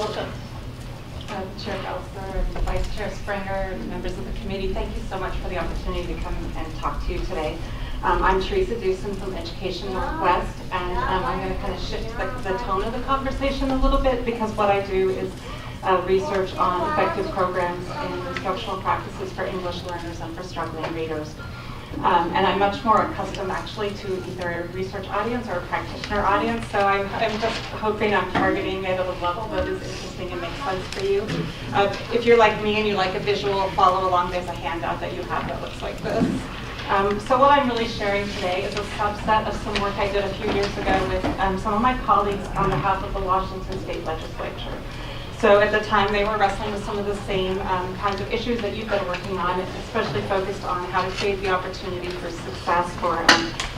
welcome. Chair Gelsler and Vice Chair Springer and members of the committee, thank you so much for the opportunity to come and talk to you today. I'm Teresa Dewson from Education Northwest, and I'm going to kind of shift the tone of the conversation a little bit, because what I do is research on effective programs and instructional practices for English learners and for struggling readers. And I'm much more accustomed actually to either a research audience or a practitioner audience, so I'm just hoping I'm targeting it at a level that is interesting and makes sense for you. If you're like me and you like a visual, follow along. There's a handout that you have that looks like this. So what I'm really sharing today is a subset of some work I did a few years ago with some of my colleagues on behalf of the Washington State Legislature. So at the time, they were wrestling with some of the same kinds of issues that you've been working on, especially focused on how to create the opportunity for success for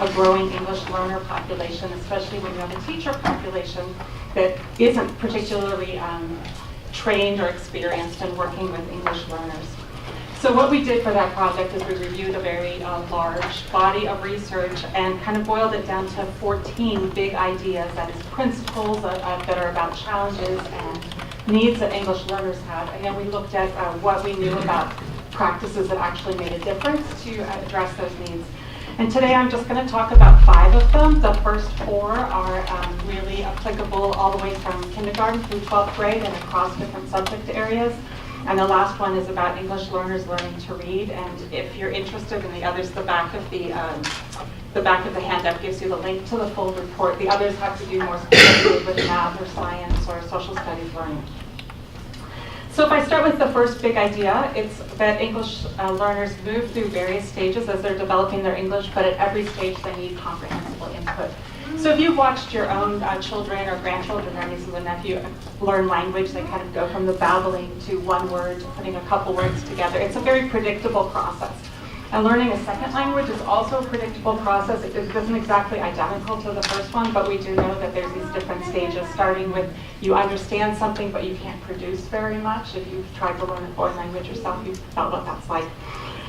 a growing English learner population, especially when you have a teacher population that isn't particularly trained or experienced in working with English learners. So what we did for that project is we reviewed a very large body of research and kind of boiled it down to 14 big ideas, that is principles that are about challenges and needs that English learners have. And then we looked at what we knew about practices that actually made a difference to address those needs. And today I'm just going to talk about 5 of them. The first 4 are really applicable all the way from kindergarten through 12th grade and across different subject areas. And the last one is about English learners learning to read. And if you're interested in the others, the back of the handout gives you the link to the full report. The others have to do more specifically with math or science or social studies learning. So if I start with the first big idea, it's that English learners move through various stages as they're developing their English, but at every stage they need comprehensible input. So if you've watched your own children or grandchildren or nieces and nephews learn language, they kind of go from the babbling to one word to putting a couple words together. It's a very predictable process. And learning a second language is also a predictable process. It isn't exactly identical to the first one, but we do know that there's these different stages, starting with you understand something, but you can't produce very much. If you've tried to learn a foreign language yourself, you've felt what that's like.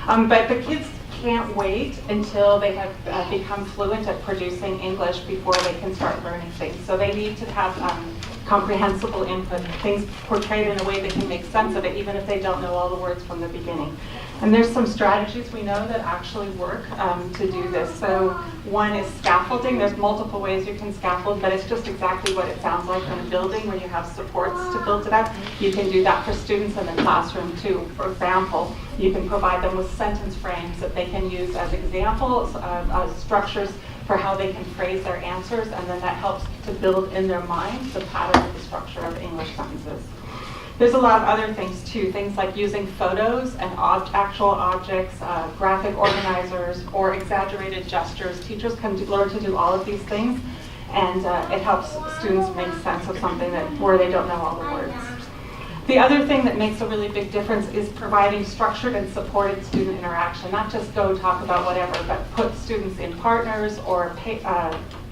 But the kids can't wait until they have become fluent at producing English before they can start learning things. So they need to have comprehensible input, things portrayed in a way they can make sense of it, even if they don't know all the words from the beginning. And there's some strategies we know that actually work to do this. So one is scaffolding. There's multiple ways you can scaffold, but it's just exactly what it sounds like in a building when you have supports to build it up. You can do that for students in the classroom too. For example, you can provide them with sentence frames that they can use as examples, structures for how they can phrase their answers, and then that helps to build in their minds the pattern of the structure of English sentences. There's a lot of other things too, things like using photos and actual objects, graphic organizers, or exaggerated gestures. Teachers can learn to do all of these things, and it helps students make sense of something where they don't know all the words. The other thing that makes a really big difference is providing structured and supported student interaction, not just go talk about whatever, but put students in partners or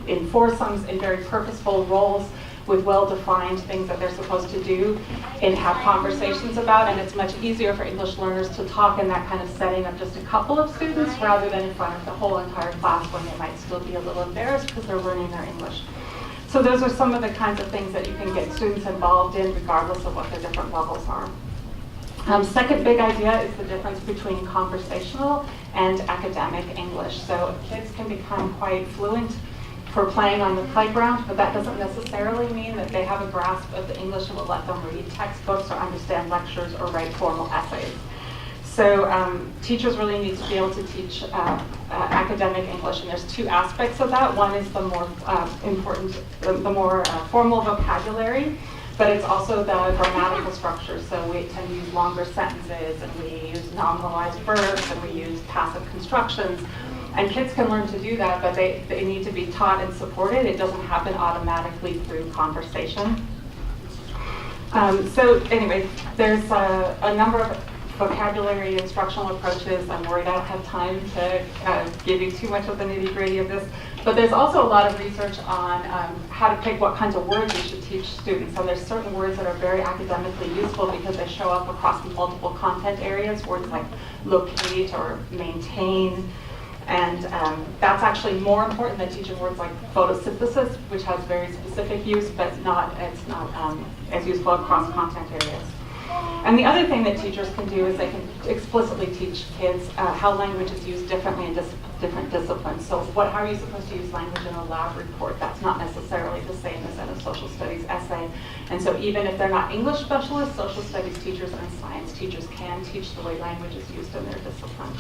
in foursomes, in very purposeful roles with well-defined things that they're supposed to do and have conversations about. And it's much easier for English learners to talk in that kind of setting of just a couple of students rather than in front of the whole entire class when they might still be a little embarrassed because they're learning their English. So those are some of the kinds of things that you can get students involved in regardless of what their different levels are. Second big idea is the difference between conversational and academic English. So kids can become quite fluent for playing on the playground, but that doesn't necessarily mean that they have a grasp of the English and will let them read textbooks or understand lectures or write formal essays. So teachers really need to be able to teach academic English, and there's 2 aspects of that. One is the more formal vocabulary, but it's also the grammatical structure. So we tend to use longer sentences, and we use nominalized verbs, and we use passive constructions. And kids can learn to do that, but they need to be taught and supported. It doesn't happen automatically through conversation. So anyway, there's a number of vocabulary instructional approaches. I'm worried I don't have time to give you too much of the nitty-gritty of this. But there's also a lot of research on how to pick what kinds of words you should teach students. And there's certain words that are very academically useful because they show up across multiple content areas, words like locate or maintain. And that's actually more important than teaching words like photosynthesis, which has very specific use, but it's not as useful across content areas. And the other thing that teachers can do is they can explicitly teach kids how language is used differently in different disciplines. So how are you supposed to use language in a lab report? That's not necessarily the same as in a social studies essay. And so even if they're not English specialists, social studies teachers and science teachers can teach the way language is used in their discipline.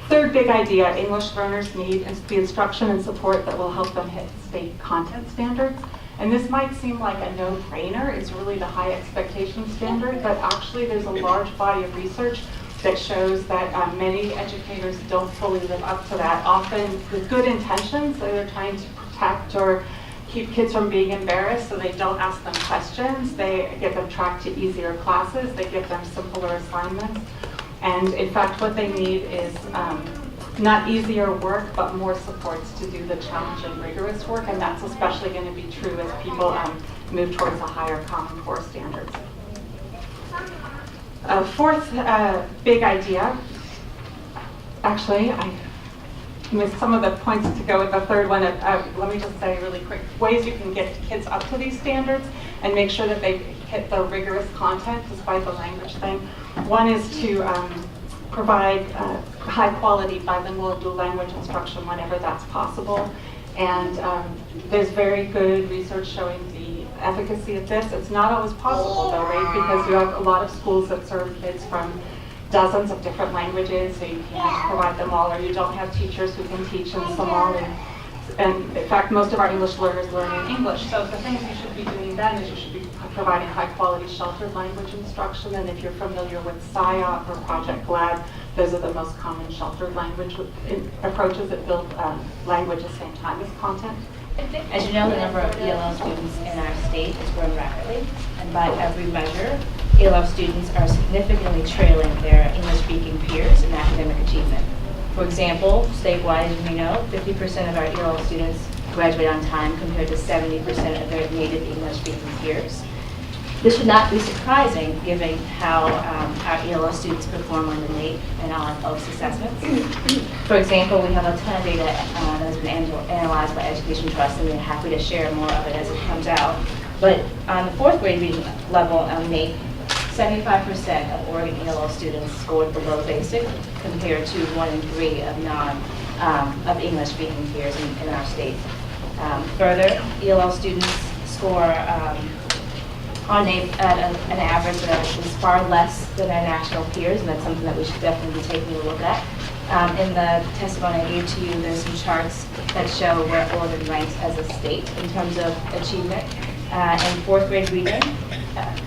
Third big idea, English learners need the instruction and support that will help them hit state content standards. And this might seem like a no-brainer. It's really the high expectation standard, but actually there's a large body of research that shows that many educators don't fully live up to that, often with good intentions. They're trying to protect or keep kids from being embarrassed, so they don't ask them questions. They get them tracked to easier classes. They give them simpler assignments. And in fact, what they need is not easier work, but more supports to do the challenging, rigorous work, and that's especially going to be true as people move towards a higher Common Core standards. Fourth big idea, actually, I missed some of the points to go with the third one. Let me just say really quick, ways you can get kids up to these standards and make sure that they hit the rigorous content despite the language thing. One is to provide high quality bilingual dual language instruction whenever that's possible. And there's very good research showing the efficacy of this. It's not always possible though, right? Because you have a lot of schools that serve kids from dozens of different languages, so you can't provide them all, or you don't have teachers who can teach in Somali. And in fact, most of our English learners learn in English. So the things you should be doing then is you should be providing high quality sheltered language instruction. And if you're familiar with SIOP or Project GLAD, those are the most common sheltered language approaches that build language at the same time as content. As you know, the number of ELL students in our state is growing rapidly, and by every measure, ELL students are significantly trailing their English-speaking peers in academic achievement. For example, statewide, as you know, 50% of our ELL students graduate on time compared to 70% of their native English-speaking peers. This should not be surprising given how our ELL students perform on the NAEP and on OAKS assessments. For example, we have a ton of data that has been analyzed by Education Trust, and we're happy to share more of it as it comes out. But on the fourth grade reading level on NAEP, 75% of Oregon ELL students scored below basic compared to 1 in 3 of of English-speaking peers in our state. Further, ELL students score on at an average that is far less than our national peers, and that's something that we should definitely be taking a look at. In the testimony I gave to you, there's some charts that show where Oregon ranks as a state in terms of achievement. In fourth grade reading,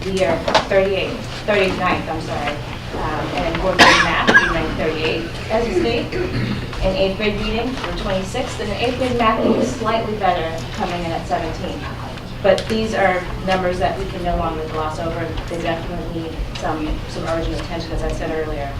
we are 39th, I'm sorry. And in fourth grade math, we rank 38th as a state. In eighth grade reading, we're 26th, and in eighth grade math, we're slightly better, coming in at 17th. But these are numbers that we can no longer gloss over. They definitely need some urgent attention, as I said earlier.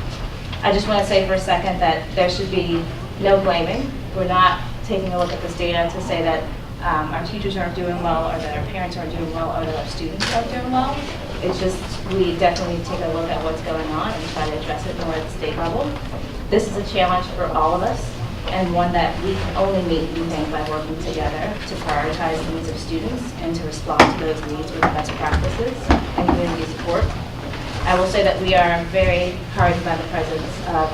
I just want to say for a second that there should be no blaming. We're not taking a look at this data to say that our teachers aren't doing well, or that our parents aren't doing well, or that our students aren't doing well. It's just we definitely need to take a look at what's going on and try to address it more at the state level. This is a challenge for all of us, and one that we can only meet, we think, by working together to prioritize the needs of students and to respond to those needs with best practices and community support. I will say that we are very encouraged by the presence of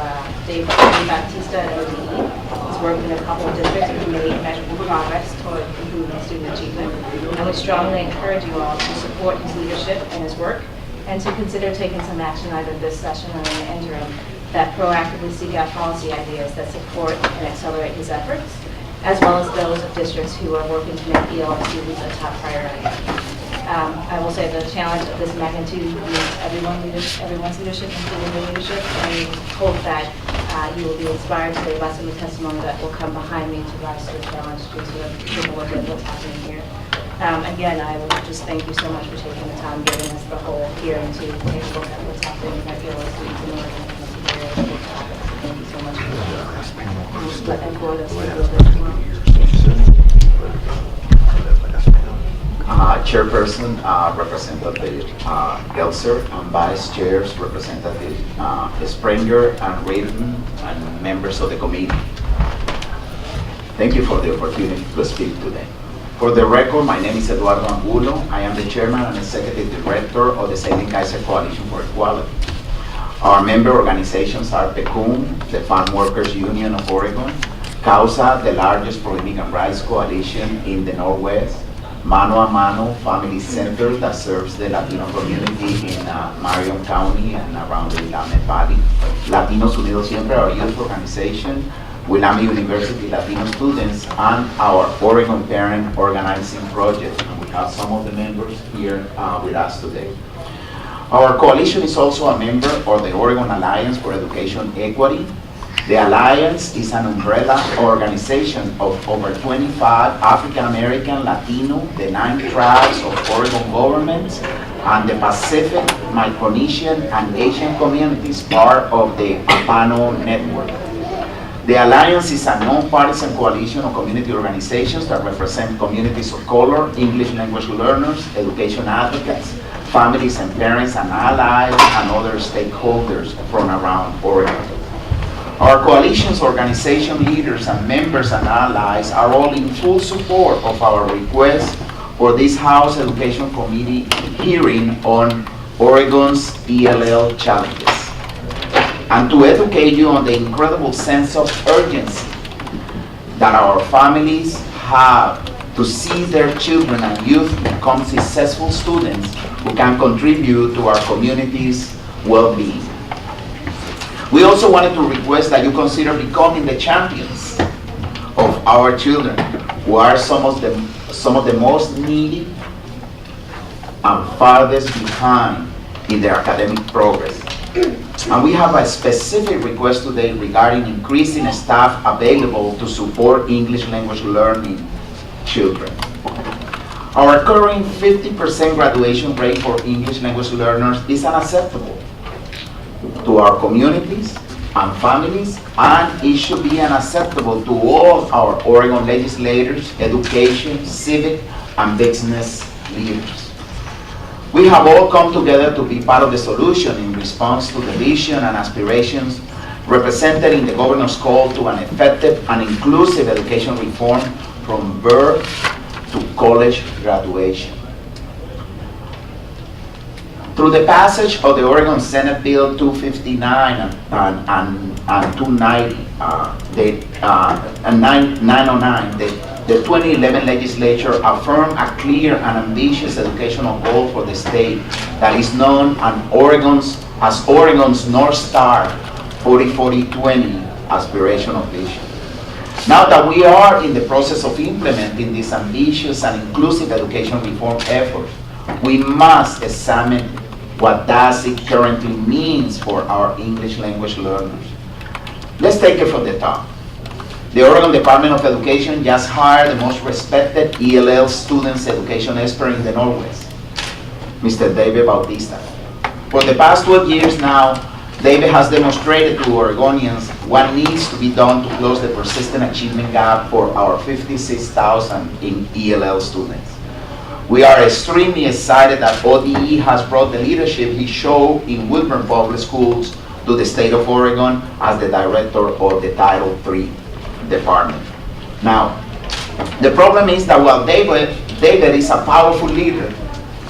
Dave Baptista at ODE. He's worked in a couple of districts and made measurable progress toward improving student achievement. And we strongly encourage you all to support his leadership and his work, and to consider taking some action either this session or in the interim that proactively seek out policy ideas that support and accelerate his efforts, as well as those of districts who are working to make ELL students a top priority. I will say the challenge of this magnitude needs everyone's leadership, including the leadership, and hope that you will be inspired today by some of the testimony that will come behind me to rise to the challenge to sort of take a look at what's happening here. Again, I will just thank you so much for taking the time, giving us the whole hearing to take a look at what's happening with our ELL students in Oregon. Thank you so much for that. And for this, chairperson, Representative Gelser, and vice chairs, Representative Springer and Raven, and members of the committee. Thank you for the opportunity to speak today. For the record, my name is Eduardo Angulo. I am the chairman and executive director of the Salem Keizer Coalition for Equality. Our member organizations are PECUM, the Farm Workers Union of Oregon, CAUSA, the largest pro-immigrant rights coalition in the Northwest, Mano a Mano Family Center that serves the Latino community in Marion County and around the Willamette Valley, Latinos Unidos Siempre, our youth organization, Willamette University Latino students, and our Oregon Parent Organizing Project. And we have some of the members here with us today. Our coalition is also a member of the Oregon Alliance for Education Equity. The Alliance is an umbrella organization of over 25 African American, Latino, the 9 tribes of Oregon governments, and the Pacific, Micronesian, and Asian communities part of the APANO network. The Alliance is a non-partisan coalition of community organizations that represent communities of color, English language learners, education advocates, families and parents and allies, and other stakeholders from around Oregon. Our coalition's organization leaders and members and allies are all in full support of our request for this House Education Committee hearing on Oregon's ELL challenges, and to educate you on the incredible sense of urgency that our families have to see their children and youth become successful students who can contribute to our community's well-being. We also wanted to request that you consider becoming the champions of our children, who are some of the most needy and farthest behind in their academic progress. And we have a specific request today regarding increasing staff available to support English language learning children. Our current 50% graduation rate for English language learners is unacceptable to our communities and families, and it should be unacceptable to all our Oregon legislators, education, civic, and business leaders. We have all come together to be part of the solution in response to the vision and aspirations represented in the governor's call to an effective and inclusive education reform from birth to college graduation. Through the passage of the Oregon Senate Bill 259 and 290, and 909, the 2011 legislature affirmed a clear and ambitious educational goal for the state that is known as Oregon's North Star 40-40-20 aspirational vision. Now that we are in the process of implementing this ambitious and inclusive education reform effort, we must examine what does it currently means for our English language learners. Let's take it from the top. The Oregon Department of Education just hired the most respected ELL students education expert in the Northwest, Mr. David Bautista. For the past 12 years now, David has demonstrated to Oregonians what needs to be done to close the persistent achievement gap for our 56,000 in ELL students. We are extremely excited that ODE has brought the leadership he showed in Woodburn Public Schools to the state of Oregon as the director of the Title III department. Now, the problem is that while David is a powerful leader,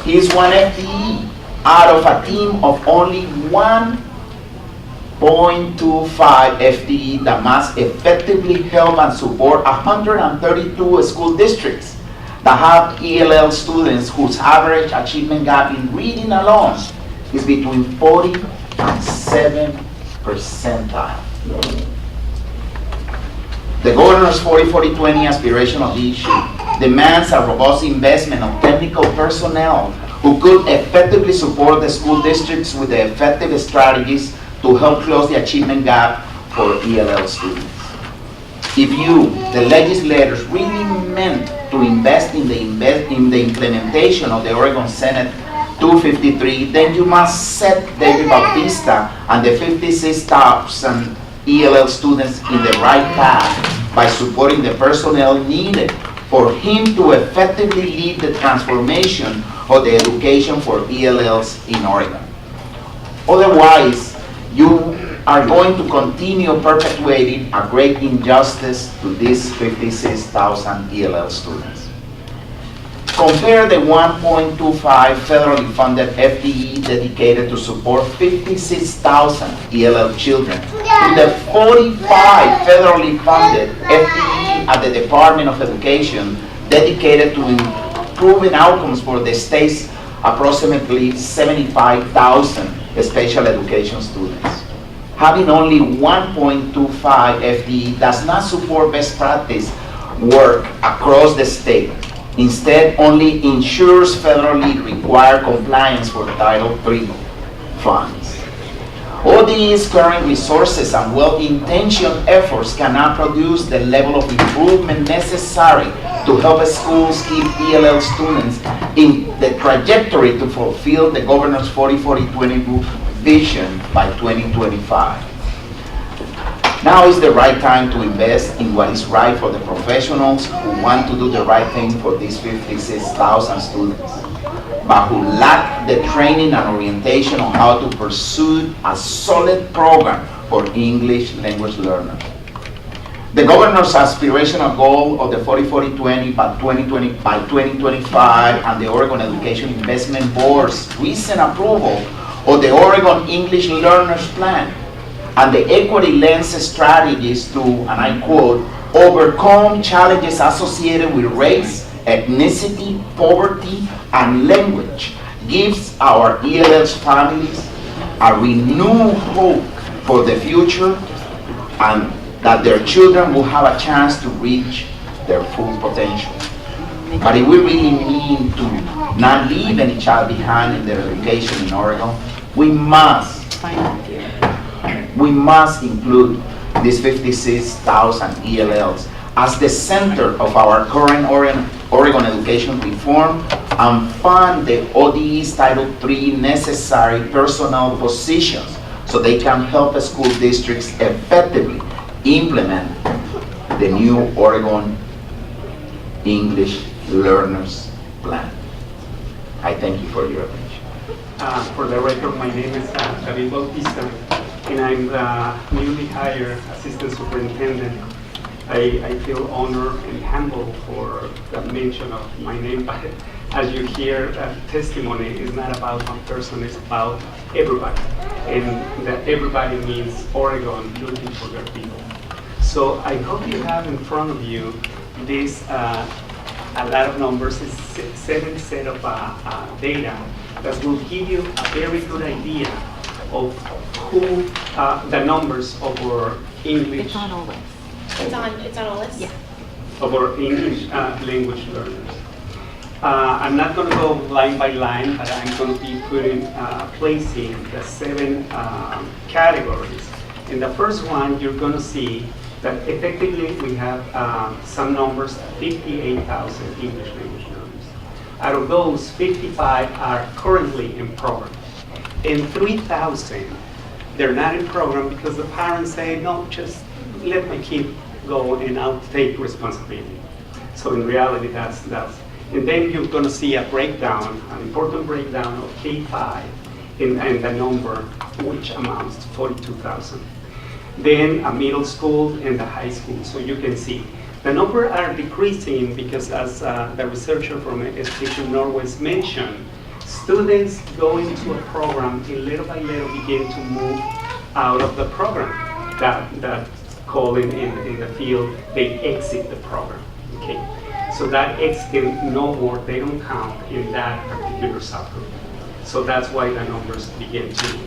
he is one FTE out of a team of only 1.25 FTE that must effectively help and support 132 school districts that have ELL students whose average achievement gap in reading alone is between 40 and 7 percentile. The governor's 40-40-20 aspirational vision demands a robust investment of technical personnel who could effectively support the school districts with the effective strategies to help close the achievement gap for ELL students. If you, the legislators, really meant to invest in the implementation of the Oregon Senate 253, then you must set David Bautista and the 56,000 ELL students in the right path by supporting the personnel needed for him to effectively lead the transformation of the education for ELLs in Oregon. Otherwise, you are going to continue perpetuating a great injustice to these 56,000 ELL students. Compare the 1.25 federally funded FTE dedicated to support 56,000 ELL children to the 45 federally funded FTE at the Department of Education dedicated to improving outcomes for the state's approximately 75,000 special education students. Having only 1.25 FTE does not support best practice work across the state. Instead, only ensures federally required compliance for Title III funds. All these current resources and well-intentioned efforts cannot produce the level of improvement necessary to help schools keep ELL students in the trajectory to fulfill the governor's 40-40-20 vision by 2025. Now is the right time to invest in what is right for the professionals who want to do the right thing for these 56,000 students, but who lack the training and orientation on how to pursue a solid program for English language learners. The governor's aspirational goal of the 40-40-20 by 2025 and the Oregon Education Investment Board's recent approval of the Oregon English Learners Plan and the equity lens strategies to, and I quote, overcome challenges associated with race, ethnicity, poverty, and language gives our ELL's families a renewed hope for the future and that their children will have a chance to reach their full potential. But if we really mean to not leave any child behind in their education in Oregon, we must include these 56,000 ELLs as the center of our current Oregon education reform and fund the ODE's Title III necessary personnel positions so they can help school districts effectively implement the new Oregon English Learners Plan. I thank you for your attention. For the record, my name is David Bautista, and I'm the newly hired assistant superintendent. I feel honored and humbled for the mention of my name, but as you hear, testimony is not about one person, it's about everybody. And that everybody means Oregon looking for their people. So I hope you have in front of you this, a lot of numbers, it's 7 set of data that will give you a very good idea of who, the numbers of our English. It's on OLS. It's on OLS? Yeah. Of our English language learners. I'm not going to go line by line, but I'm going to be placing the 7 categories. In the first one, you're going to see that effectively we have some numbers, 58,000 English language learners. Out of those, 55 are currently in program. And 3,000, they're not in program because the parents say, no, just let my kid go and I'll take responsibility. So in reality, that's. And then you're going to see a breakdown, an important breakdown of K-5 and the number, which amounts to 42,000. Then a middle school and the high school. So you can see the numbers are decreasing because, as the researcher from Education Northwest mentioned, students go into a program and little by little begin to move out of the program. That calling in the field, they exit the program. Okay, so that exit no more, they don't count in that particular subgroup. So that's why the numbers begin to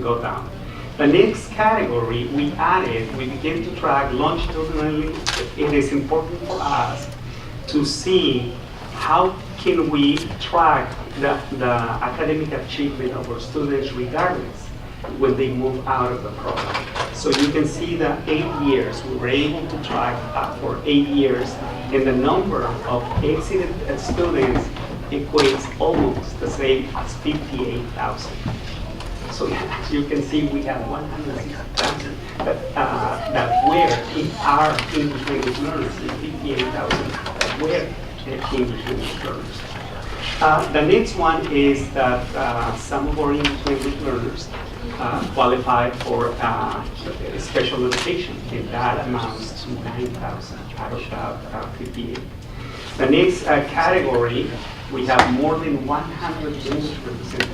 go down. The next category we begin to track longitudinally. It is important for us to see how can we track the academic achievement of our students regardless when they move out of the program. So you can see that 8 years, we were able to track for 8 years, and the number of exited students equates almost the same as 58,000. So you can see we have 160,000 that were in our English language learners, and 58,000 were English language learners. The next one is that some of our English language learners qualify for special education, and that amounts to 9,000 out of 58. The next category, we have more than 100 English represented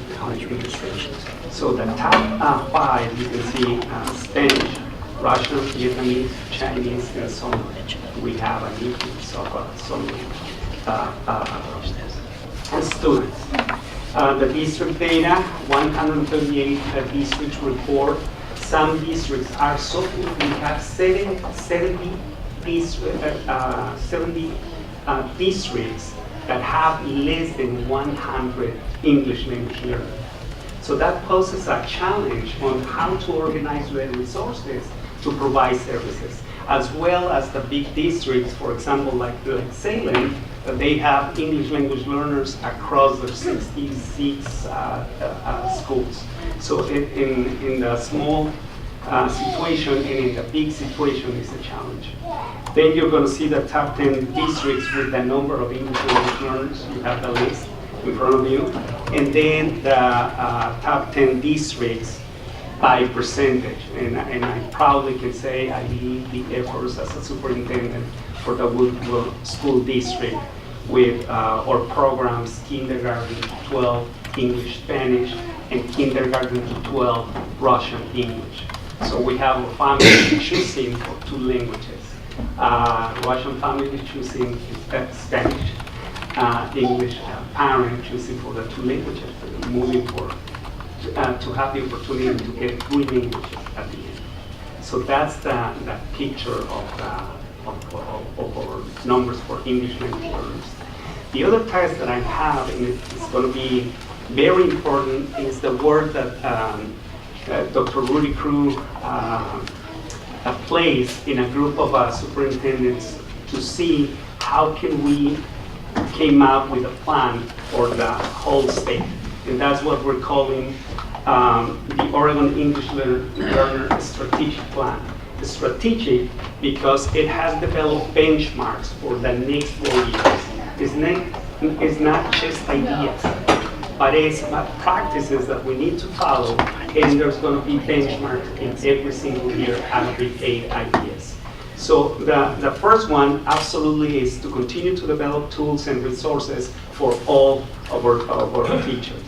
in the state. So the top 5, you can see Spanish, Russian, Vietnamese, Chinese, and so on. We have an influx of some students. The district data, 138 districts report. Some districts are so good, we have 70 districts that have less than 100 English language learners. So that poses a challenge on how to organize the resources to provide services, as well as the big districts, for example, like Salem, they have English language learners across the 66 schools. So in the small situation and in the big situation is a challenge. Then you're going to see the top 10 districts with the number of English language learners. You have the list in front of you. And then the top 10 districts by percentage. And I proudly can say I lead the efforts as a superintendent for the Woodville School District with our programs, kindergarten to 12, English, Spanish, and kindergarten to 12, Russian, English. So we have a family choosing for 2 languages. Russian family choosing Spanish, English parent choosing for the 2 languages, moving for to have the opportunity to get 3 languages at the end. So that's the picture of our numbers for English language learners. The other test that I have, and it's going to be very important, is the work that Dr. Rudy Crew plays in a group of superintendents to see how can we came up with a plan for the whole state. And that's what we're calling the Oregon English Learner Strategic Plan. It's strategic because it has developed benchmarks for the next 4 years. It's not just ideas, but it's practices that we need to follow, and there's going to be benchmarks in every single year out of the 8 ideas. So the first one absolutely is to continue to develop tools and resources for all of our teachers.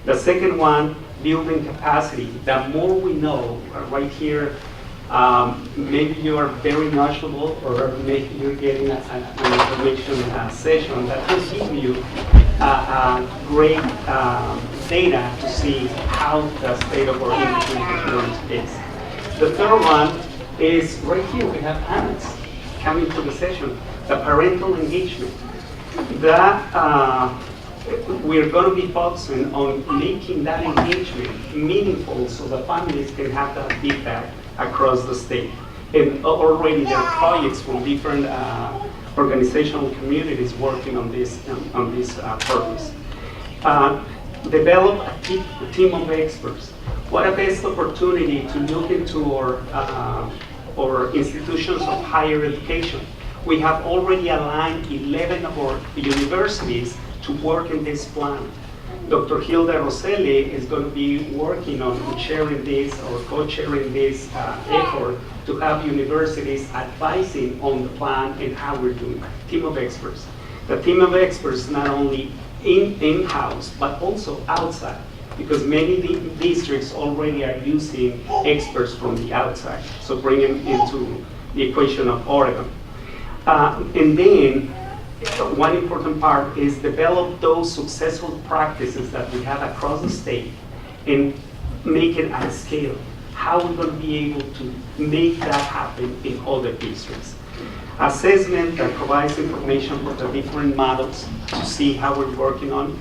The second one, building capacity. The more we know, right here, maybe you are very knowledgeable, or maybe you're getting an information session that will give you great data to see how the state of our English language learners is. The third one is right here. We have parents coming to the session. The parental engagement. We're going to be focusing on making that engagement meaningful so the families can have that feedback across the state. And already there are projects from different organizational communities working on this purpose. Develop a team of experts. What a best opportunity to look into our institutions of higher education. We have already aligned 11 of our universities to work in this plan. Dr. Hilda Rosselli is going to be working on sharing this or co-chairing this effort to have universities advising on the plan and how we're doing. Team of experts. The team of experts not only in-house but also outside, because many districts already are using experts from the outside. So bring them into the equation of Oregon. And then one important part is develop those successful practices that we have across the state and make it at scale. How are we going to be able to make that happen in other districts? Assessment that provides information for the different models to see how we're working on.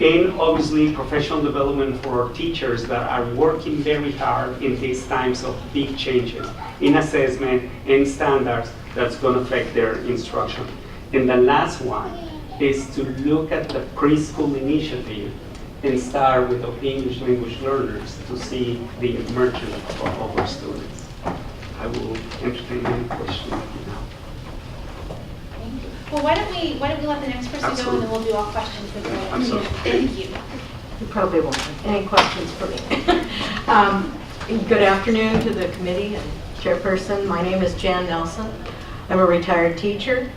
And obviously professional development for our teachers that are working very hard in these times of big changes in assessment and standards that's going to affect their instruction. And the last one is to look at the preschool initiative and start with the English language learners to see the emergence of our students. I will entertain any questions now. Thank you. Well, why don't we let the next person go and then we'll do all questions with the Absolutely. Thank you. You probably won't have any questions for me. Good afternoon to the committee and chairperson. My name is Jan Nelson. I'm a retired teacher.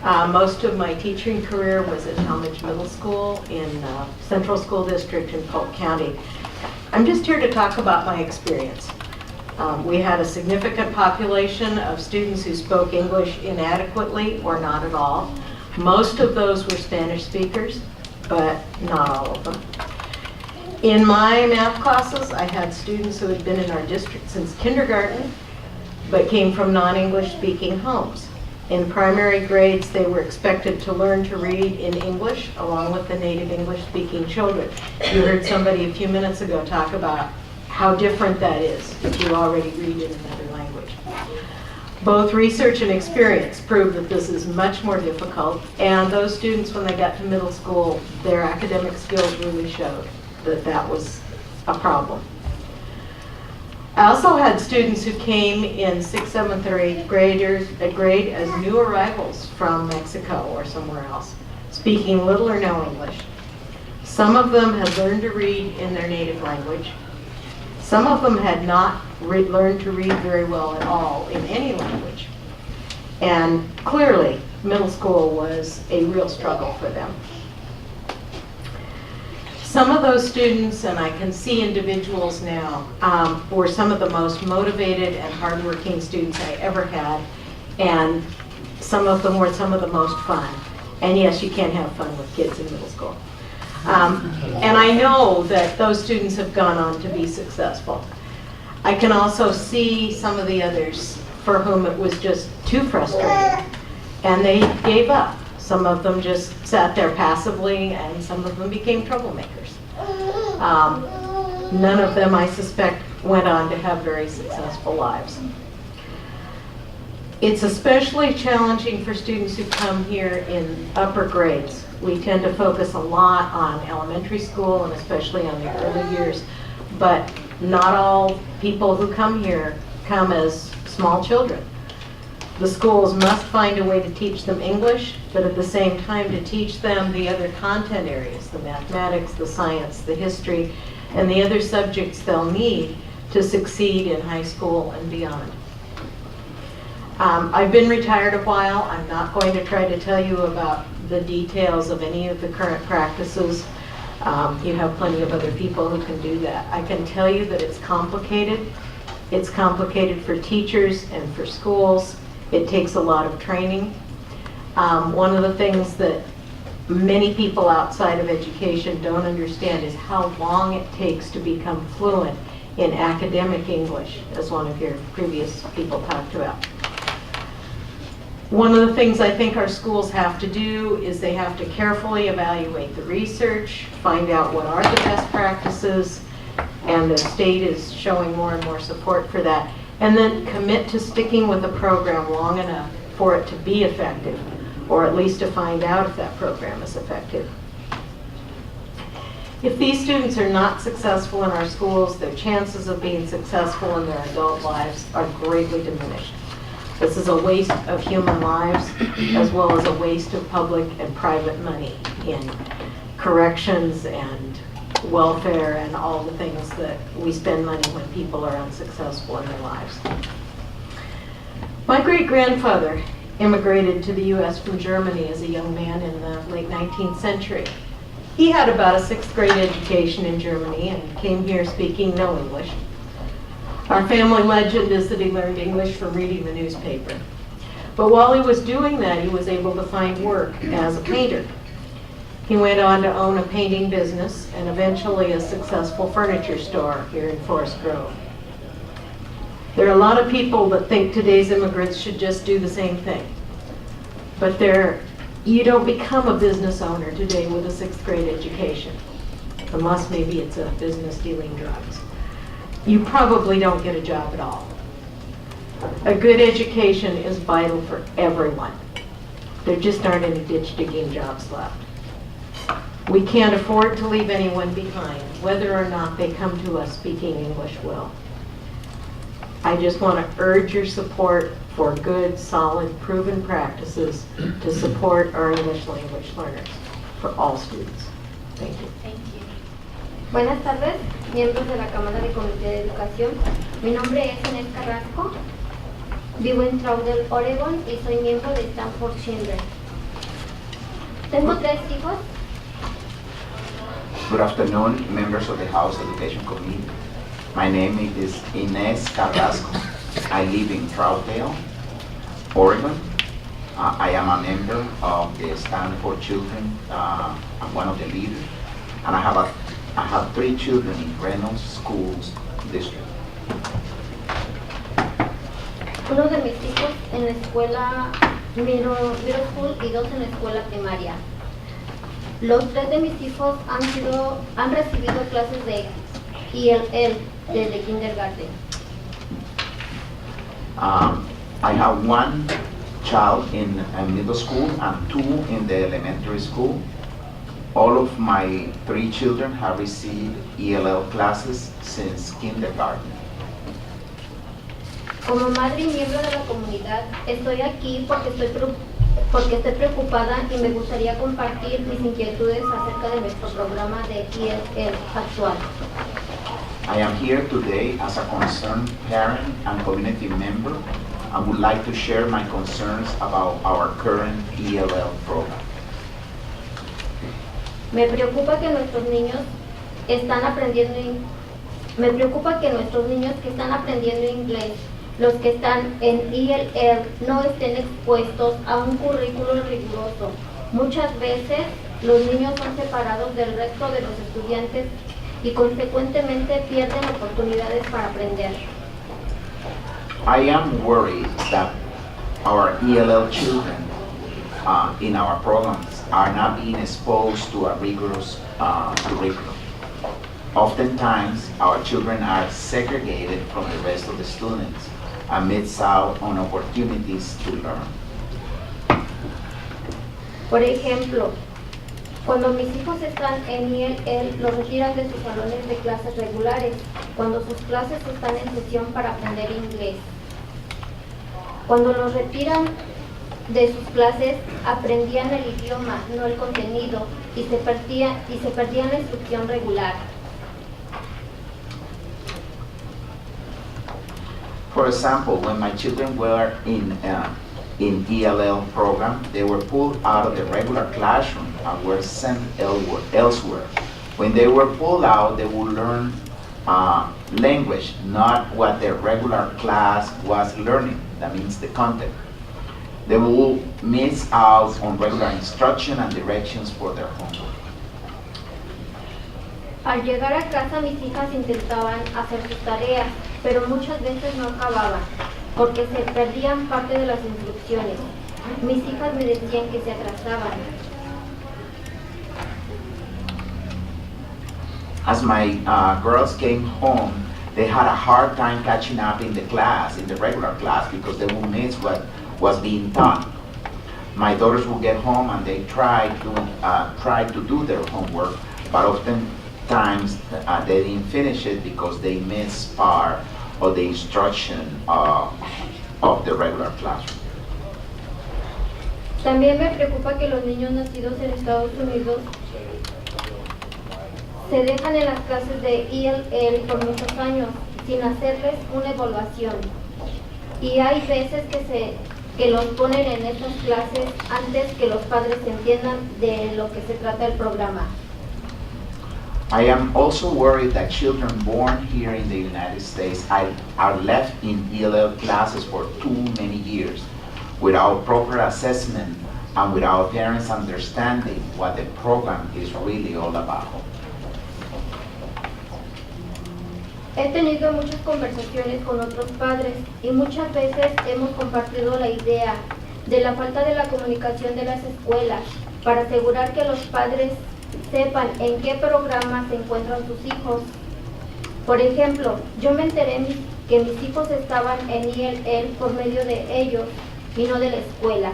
Most of my teaching career was at Talmadge Middle School in Central School District in Polk County. I'm just here to talk about my experience. We had a significant population of students who spoke English inadequately or not at all. Most of those were Spanish speakers, but not all of them. In my math classes, I had students who had been in our district since kindergarten, but came from non-English speaking homes. In primary grades, they were expected to learn to read in English along with the native English speaking children. You heard somebody a few minutes ago talk about how different that is if you already read in another language. Both research and experience prove that this is much more difficult, and those students, when they got to middle school, their academic skills really showed that that was a problem. I also had students who came in 6th, 7th, or 8th grade as new arrivals from Mexico or somewhere else, speaking little or no English. Some of them had learned to read in their native language. Some of them had not learned to read very well at all in any language. And clearly, middle school was a real struggle for them. Some of those students, and I can see individuals now, were some of the most motivated and hardworking students I ever had, and some of them were some of the most fun. And yes, you can have fun with kids in middle school. And I know that those students have gone on to be successful. I can also see some of the others for whom it was just too frustrating, and they gave up. Some of them just sat there passively, and some of them became troublemakers. None of them, I suspect, went on to have very successful lives. It's especially challenging for students who come here in upper grades. We tend to focus a lot on elementary school and especially on the early years, but not all people who come here come as small children. The schools must find a way to teach them English, but at the same time to teach them the other content areas, the mathematics, the science, the history, and the other subjects they'll need to succeed in high school and beyond. I've been retired a while. I'm not going to try to tell you about the details of any of the current practices. You have plenty of other people who can do that. I can tell you that it's complicated. It's complicated for teachers and for schools. It takes a lot of training. One of the things that many people outside of education don't understand is how long it takes to become fluent in academic English, as one of your previous people talked about. One of the things I think our schools have to do is they have to carefully evaluate the research, find out what are the best practices, and the state is showing more and more support for that, and then commit to sticking with a program long enough for it to be effective, or at least to find out if that program is effective. If these students are not successful in our schools, their chances of being successful in their adult lives are greatly diminished. This is a waste of human lives, as well as a waste of public and private money in corrections and welfare and all the things that we spend money when people are unsuccessful in their lives. My great-grandfather immigrated to the U.S. from Germany as a young man in the late 19th century. He had about a 6th grade education in Germany and came here speaking no English. Our family legend is that he learned English from reading the newspaper. But while he was doing that, he was able to find work as a painter. He went on to own a painting business and eventually a successful furniture store here in Forest Grove. There are a lot of people that think today's immigrants should just do the same thing. But you don't become a business owner today with a 6th grade education, unless maybe it's a business dealing drugs. You probably don't get a job at all. A good education is vital for everyone. There just aren't any ditch digging jobs left. We can't afford to leave anyone behind, whether or not they come to us speaking English well. I just want to urge your support for good, solid, proven practices to support our English language learners for all students. Thank you. Thank you. Buenas tardes, miembros de la Cámara de Comité de Educación. Mi nombre es Inés Carrasco, vivo en Traudel, Oregon y soy miembro de Stanford Children. Tengo 3 hijos. Good afternoon, members of the House Education Committee. My name is Inés Carrasco. I live in Troutdale, Oregon. I am a member of the Stanford Children. I'm one of the leaders. And I have 3 children in Reynolds Schools District. Uno de mis hijos en la escuela middle school y 2 en la escuela primaria. Los 3 de mis hijos han recibido clases de ELL desde kindergarten. I have 1 child in middle school and 2 in the elementary school. All of my 3 children have received ELL classes since kindergarten. Como madre y miembro de la comunidad, estoy aquí porque estoy preocupada y me gustaría compartir mis inquietudes acerca de nuestro programa de ELL actual. I am here today as a concerned parent and community member and would like to share my concerns about our current ELL program. Me preocupa que nuestros niños que están aprendiendo inglés, los que están en ELL, no estén expuestos a un currículo riguroso. Muchas veces los niños son separados del resto de los estudiantes y consecuentemente pierden oportunidades para aprender. I am worried that our ELL children in our programs are not being exposed to a rigorous curriculum. Oftentimes, our children are segregated from the rest of the students and miss out on opportunities to learn. Por ejemplo, cuando mis hijos están en ELL, los retiran de sus salones de clases regulares, cuando sus clases están en sesión para aprender inglés. Cuando los retiran de sus clases, aprendían el idioma, no el contenido, y se perdían la instrucción regular. For example, when my children were in ELL program, they were pulled out of the regular classroom and were sent elsewhere. When they were pulled out, they would learn language, not what their regular class was learning. That means the content. They will miss out on regular instruction and directions for their homework. Al llegar a casa, mis hijas intentaban hacer sus tareas, pero muchas veces no acababan, porque se perdían parte de las instrucciones. Mis hijas me decían que se atrasaban. As my girls came home, they had a hard time catching up in the class, in the regular class, because they would miss what was being taught. My daughters would get home and they tried to do their homework, but oftentimes they didn't finish it because they missed part of the instruction of the regular classroom. También me preocupa que los niños nacidos en Estados Unidos se dejan en las clases de ELL por muchos años sin hacerles una evaluación. Y hay veces que los ponen en estas clases antes que los padres entiendan de lo que se trata el programa. I am also worried that children born here in the United States are left in ELL classes for too many years without proper assessment and without parents understanding what the program is really all about. He tenido muchas conversaciones con otros padres y muchas veces hemos compartido la idea de la falta de la comunicación de las escuelas para asegurar que los padres sepan en qué programa se encuentran sus hijos. Por ejemplo, yo me enteré que mis hijos estaban en ELL por medio de ellos y no de la escuela.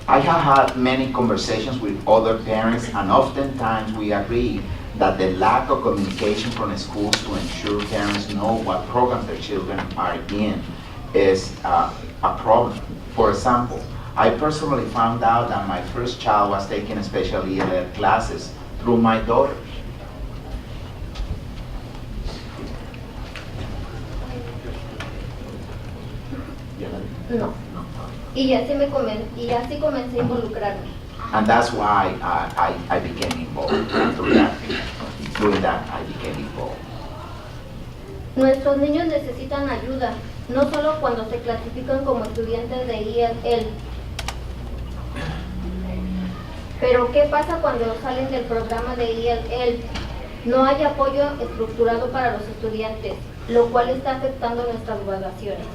I have had many conversations with other parents and oftentimes we agree that the lack of communication from the schools to ensure parents know what programs their children are in is a problem. For example, I personally found out that my first child was taking special ELL classes through my daughter. No. Y así comencé a involucrarme. And that's why I became involved. And through that, I became involved. Nuestros niños necesitan ayuda, no solo cuando se clasifican como estudiantes de ELL. Pero ¿qué pasa cuando salen del programa de ELL? No hay apoyo estructurado para los estudiantes, lo cual está afectando nuestras evaluaciones.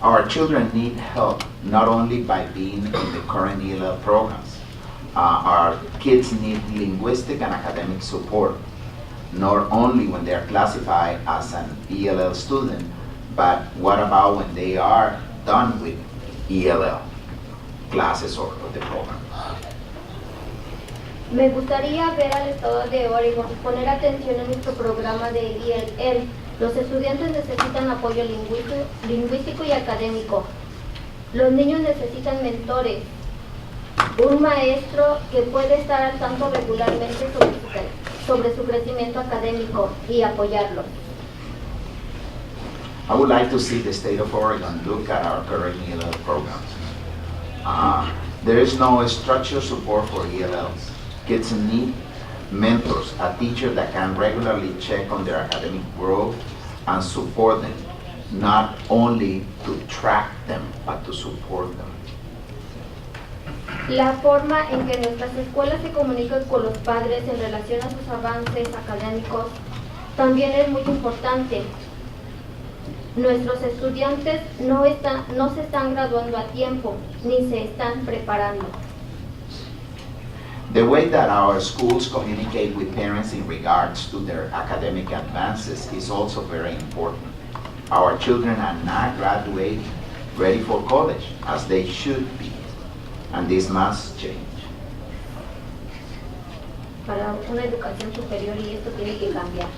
Our children need help not only by being in the current ELL programs. Our kids need linguistic and academic support, not only when they are classified as an ELL student, but what about when they are done with ELL classes or the program. Me gustaría ver al estado de Oregon poner atención en nuestro programa de ELL. Los estudiantes necesitan apoyo lingüístico y académico. Los niños necesitan mentores, un maestro que puede estar al tanto regularmente sobre su crecimiento académico y apoyarlo. I would like to see the state of Oregon look at our current ELL programs. There is no structured support for ELLs. Kids need mentors, a teacher that can regularly check on their academic growth and support them, not only to track them, but to support them. La forma en que nuestras escuelas se comunican con los padres en relación a sus avances académicos también es muy importante. Nuestros estudiantes no se están graduando a tiempo, ni se están preparando. The way that our schools communicate with parents in regards to their academic advances is also very important. Our children are not graduating ready for college as they should be, and this must change. Para una educación superior y esto tiene que cambiar.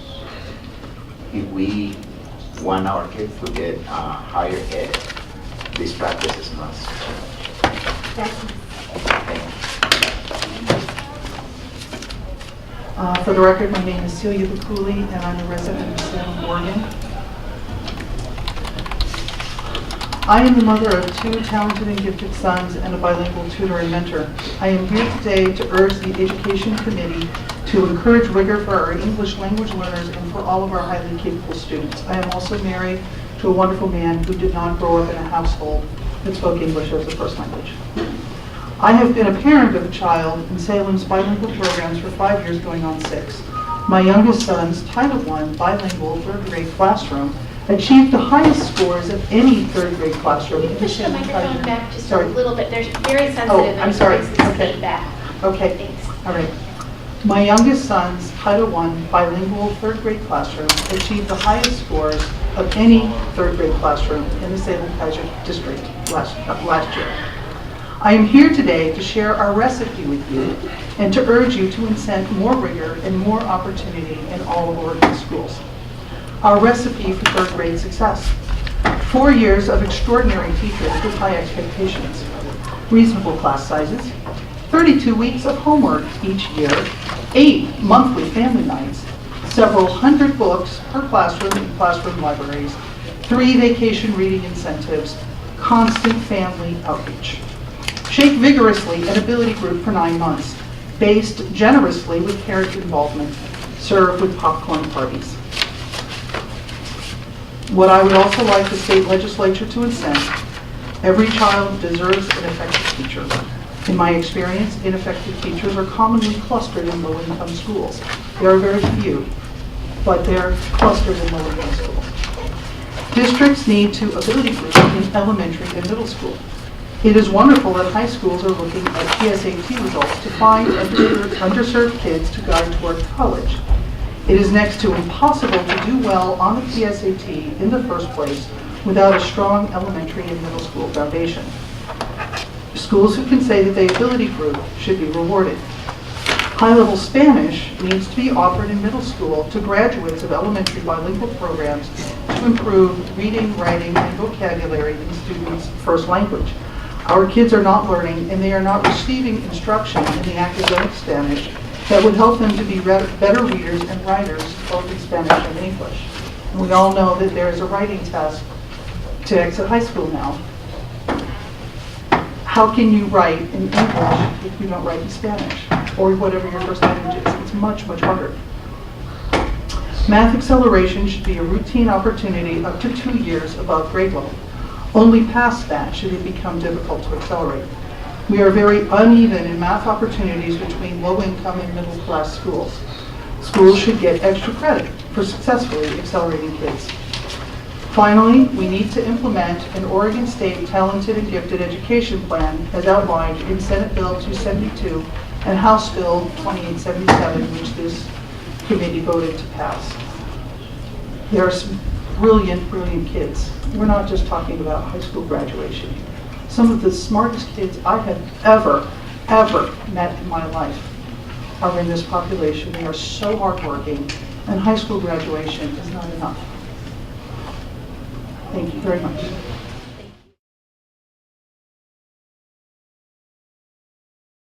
If we want our kids to get higher ed, these practices must change. Gracias. Thank you. For the record, my name is Celia Baculi, and I'm a resident of Salem, Oregon. I am the mother of 2 talented and gifted sons and a bilingual tutor and mentor. I am here today to urge the Education Committee to encourage rigor for our English language learners and for all of our highly capable students. I am also married to a wonderful man who did not grow up in a household that spoke English as a first language. I have been a parent of a child in Salem's bilingual programs for 5 years, going on 6. My youngest son's Title I bilingual 3rd grade classroom achieved the highest scores of any 3rd grade classroom. Can you push the microphone back just Sorry. a little bit? They're very sensitive. Oh, I'm sorry. And it brings the Okay. feedback. Okay, Thanks. all right. My youngest son's Title I bilingual 3rd grade classroom achieved the highest scores of any 3rd grade classroom in the Salem-Keizer district last year. I am here today to share our recipe with you and to urge you to incent more rigor and more opportunity in all of Oregon schools. Our recipe for 3rd grade success: 4 years of extraordinary teachers with high expectations, reasonable class sizes, 32 weeks of homework each year, 8 monthly family nights, several hundred books per classroom in classroom libraries, 3 vacation reading incentives, constant family outreach. Shake vigorously an ability group for 9 months, based generously with parent involvement, served with popcorn parties. What I would also like the state legislature to incent: every child deserves an effective teacher. In my experience, ineffective teachers are commonly clustered in low-income schools. There are very few, but they're clustered in low-income schools. Districts need to ability group in elementary and middle school. It is wonderful that high schools are looking at PSAT results to find underserved kids to guide toward college. It is next to impossible to do well on the PSAT in the first place without a strong elementary and middle school foundation. Schools who can say that they ability group should be rewarded. High-level Spanish needs to be offered in middle school to graduates of elementary bilingual programs to improve reading, writing, and vocabulary in students' first language. Our kids are not learning and they are not receiving instruction in the academic Spanish that would help them to be better readers and writers both in Spanish and English. And we all know that there is a writing test to exit high school now. How can you write in English if you don't write in Spanish or whatever your first language is? It's much, much harder. Math acceleration should be a routine opportunity up to 2 years above grade level. Only past that should it become difficult to accelerate. We are very uneven in math opportunities between low-income and middle-class schools. Schools should get extra credit for successfully accelerating kids. Finally, we need to implement an Oregon State Talented and Gifted Education Plan as outlined in Senate Bill 272 and House Bill 2877, which this committee voted to pass. There are some brilliant, brilliant kids. We're not just talking about high school graduation. Some of the smartest kids I have ever met in my life are in this population. They are so hardworking, and high school graduation is not enough. Thank you very much.